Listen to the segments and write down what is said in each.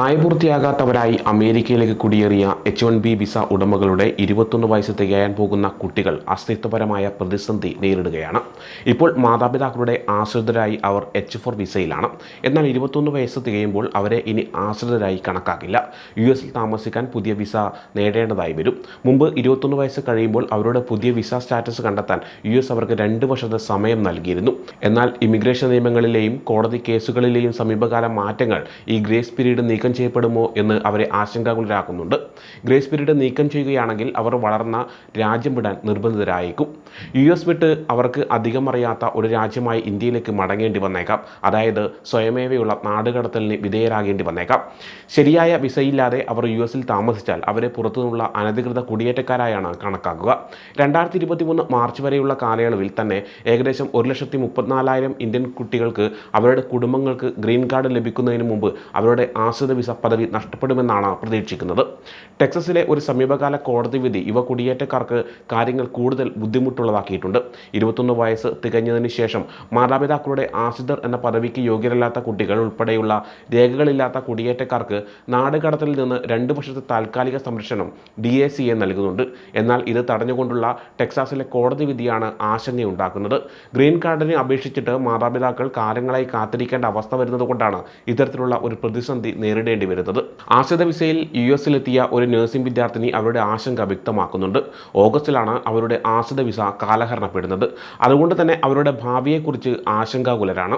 പ്രായപൂർത്തിയാകാത്തവരായി അമേരിക്കയിലേക്ക് കുടിയേറിയ H-1B visa ഉടമകളുടെ 21 വയസ്സ് തികയാൻ പോകുന്ന കുട്ടികൾ അസ്തിത്വപരമായ പ്രതിസന്ധി നേരിടുകയാണ്. ഇപ്പോൾ മാതാപിതാക്കളുടെ ആശ്രിതരായി അവർ H-4 വിസയിലാണ്. എന്നാൽ 21 വയസ്സ് തികയുമ്പോൾ അവരെ ഇനി ആശ്രിതരായി കണക്കാക്കില്ല. US താമസിക്കാൻ പുതിയ വിസ നേടേണ്ടതായി വരും. മുമ്പ് 21 വയസ്സ് കഴിയുമ്പോൾ അവരുടെ പുതിയ വിസ സ്റ്റാറ്റസ് കണ്ടെത്താൻ US അവർക്ക് 2 വർഷത്തെ സമയം നൽകിയിരുന്നു. എന്നാൽ ഇമിഗ്രേഷൻ നിയമങ്ങളിലെയും കോടതി കേസുകളിലെയും സമീപകാല മാറ്റങ്ങൾ ഈ ഗ്രേസ് പീരീഡ് നീക്കം ചെയ്യപ്പെടുമോ എന്ന് അവരെ ആശങ്കാകുലരാക്കുന്നുണ്ട്. ഗ്രേസ് പീരീഡ് നീക്കം ചെയ്യുകയാണെങ്കിൽ അവർ വളർന്ന രാജ്യം വിടാൻ നിർബന്ധിതരായേക്കും. US വിട്ട് അവർക്ക് അധികം അറിയാത്ത ഒരു രാജ്യമായി ഇന്ത്യയിലേക്ക് മടങ്ങേണ്ടി വന്നേക്കാം. അതായത് സ്വയമേവയുള്ള നാടുകടത്തലിന് വിധേയരാകേണ്ടി വന്നേക്കാം. ശരിയായ വിസയില്ലാതെ അവർ US താമസിച്ചാൽ അവരെ പുറത്തുനിന്നുള്ള അനധികൃത കുടിയേറ്റക്കാരായാണ് കണക്കാക്കുക. 2023 മാർച്ച് വരെയുള്ള കാലയളവിൽ തന്നെ ഏകദേശം 1,34,000 ഇന്ത്യൻ കുട്ടികൾക്ക് അവരുടെ കുടുംബങ്ങൾക്ക് ഗ്രീൻ കാർഡ് ലഭിക്കുന്നതിന് മുമ്പ് അവരുടെ ആശ്രിത വിസ പദവി നഷ്ടപ്പെടുമെന്നാണ് പ്രതീക്ഷിക്കുന്നത്. ടെക്സസിലെ ഒരു സമീപകാല കോടതി വിധി യുവ കുടിയേറ്റക്കാർക്ക് കാര്യങ്ങൾ കൂടുതൽ ബുദ്ധിമുട്ടുള്ളതാക്കിയിട്ടുണ്ട്. 21 വയസ്സ് തികഞ്ഞതിന് ശേഷം മാതാപിതാക്കളുടെ ആശ്രിതർ എന്ന പദവിക്ക് യോഗ്യരല്ലാത്ത കുട്ടികൾ ഉൾപ്പെടെയുള്ള രേഖകളില്ലാത്ത കുടിയേറ്റക്കാർക്ക് നാടുകടത്തലിൽ നിന്ന് 2 വർഷത്തെ താൽക്കാലിക സംരക്ഷണം DACA നൽകുന്നുണ്ട്. എന്നാൽ ഇത് തടഞ്ഞുകൊണ്ടുള്ള ടെക്സാസിലെ കോടതി വിധിയാണ് ആശങ്കയുണ്ടാക്കുന്നത്. ഗ്രീൻ കാർഡിന് അപേക്ഷിച്ചിട്ട് മാതാപിതാക്കൾ കാലങ്ങളായി കാത്തിരിക്കേണ്ട അവസ്ഥ വരുന്നത് കൊണ്ടാണ് ഇത്തരത്തിലുള്ള ഒരു പ്രതിസന്ധി നേരിടേണ്ടി വരുന്നത്. ആശ്രിത വിസയിൽ US-ലെത്തിയ ഒരു നഴ്സിംഗ് വിദ്യാർത്ഥിനി അവരുടെ ആശങ്ക വ്യക്തമാക്കുന്നുണ്ട്. ഓഗസ്റ്റിലാണ് അവരുടെ ആശ്രിത വിസ കാലഹരണപ്പെടുന്നത്. അതുകൊണ്ട് തന്നെ അവരുടെ ഭാവിയെക്കുറിച്ച് ആശങ്കാകുലരാണ്.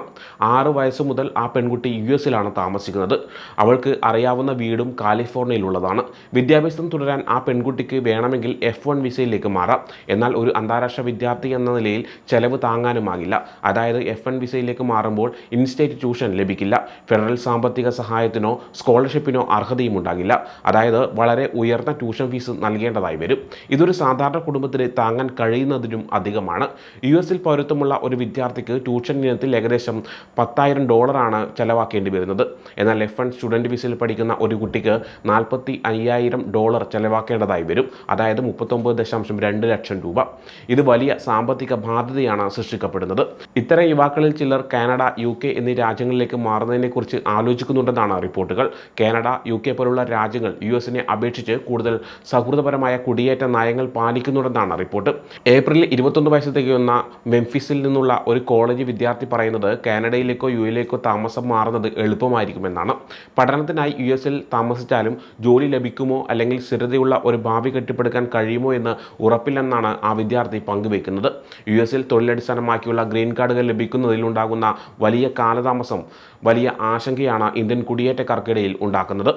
6 വയസ്സ് മുതൽ ആ പെൺകുട്ടി US-ലാണ് താമസിക്കുന്നത്. അവൾക്ക് അറിയാവുന്ന വീടും കാലിഫോർണിയയിലുള്ളതാണ്. വിദ്യാഭ്യാസം തുടരാൻ ആ പെൺകുട്ടിക്ക് വേണമെങ്കിൽ F1 വിസയിലേക്ക് മാറാം. എന്നാൽ ഒരു അന്താരാഷ്ട്ര വിദ്യാർത്ഥി എന്ന നിലയിൽ ചെലവ് താങ്ങാനുമാകില്ല. അതായത് F1 വിസയിലേക്ക് മാറുമ്പോൾ ഇൻസ്റ്റേറ്റ് ട്യൂഷൻ ലഭിക്കില്ല. ഫെഡറൽ സാമ്പത്തിക സഹായത്തിനോ സ്കോളർഷിപ്പിനോ അർഹതയും ഉണ്ടാകില്ല. അതായത് വളരെ ഉയർന്ന ട്യൂഷൻ ഫീസ് നൽകേണ്ടതായി വരും. ഇതൊരു സാധാരണ കുടുംബത്തിന് താങ്ങാൻ കഴിയുന്നതിനും അധികമാണ്. US-ൽ പൗരത്വമുള്ള ഒരു വിദ്യാർത്ഥിക്ക് ട്യൂഷൻ ഇനത്തിൽ ഏകദേശം $10,000 ചെലവാക്കേണ്ടി വരുന്നത്. എന്നാൽ F1 സ്റ്റുഡൻറ്റ് വിസയിൽ പഠിക്കുന്ന ഒരു കുട്ടിക്ക് $45,000 ചെലവാക്കേണ്ടതായി വരും. അതായത് 39.2 ലക്ഷം രൂപ. ഇത് വലിയ സാമ്പത്തിക ബാധ്യതയാണ് സൃഷ്ടിക്കപ്പെടുന്നത്. ഇത്തരം യുവാക്കളിൽ ചിലർ കാനഡ, UK എന്നീ രാജ്യങ്ങളിലേക്ക് മാറുന്നതിനെക്കുറിച്ച് ആലോചിക്കുന്നുണ്ടെന്നാണ് റിപ്പോർട്ടുകൾ. കാനഡ, UK പോലുള്ള രാജ്യങ്ങൾ US-നെ അപേക്ഷിച്ച് കൂടുതൽ സൗഹൃദപരമായ കുടിയേറ്റ നയങ്ങൾ പാലിക്കുന്നുണ്ടെന്നാണ് റിപ്പോർട്ട്. ഏപ്രിലിൽ 21 വയസ്സ് തികയുന്ന മെംഫിസിൽ നിന്നുള്ള ഒരു കോളേജ് വിദ്യാർത്ഥി പറയുന്നത് കാനഡയിലേക്കോ UAയിലേക്കോ താമസം മാറുന്നത് എളുപ്പമായിരിക്കുമെന്നാണ്. പഠനത്തിനായി US-ൽ താമസിച്ചാലും ജോലി ലഭിക്കുമോ അല്ലെങ്കിൽ സ്ഥിരതയുള്ള ഒരു ഭാവി കെട്ടിപ്പടുക്കാൻ കഴിയുമോ എന്ന് ഉറപ്പില്ലെന്നാണ് ആ വിദ്യാർത്ഥി പങ്കുവയ്ക്കുന്നത്. US-ൽ തൊഴിലടിസ്ഥാനമാക്കിയുള്ള ഗ്രീൻ കാർഡുകൾ ലഭിക്കുന്നതിലുണ്ടാകുന്ന വലിയ കാലതാമസം വലിയ ആശങ്കയാണ് ഇന്ത്യൻ കുടിയേറ്റക്കാർക്കിടയിൽ ഉണ്ടാക്കുന്നത്.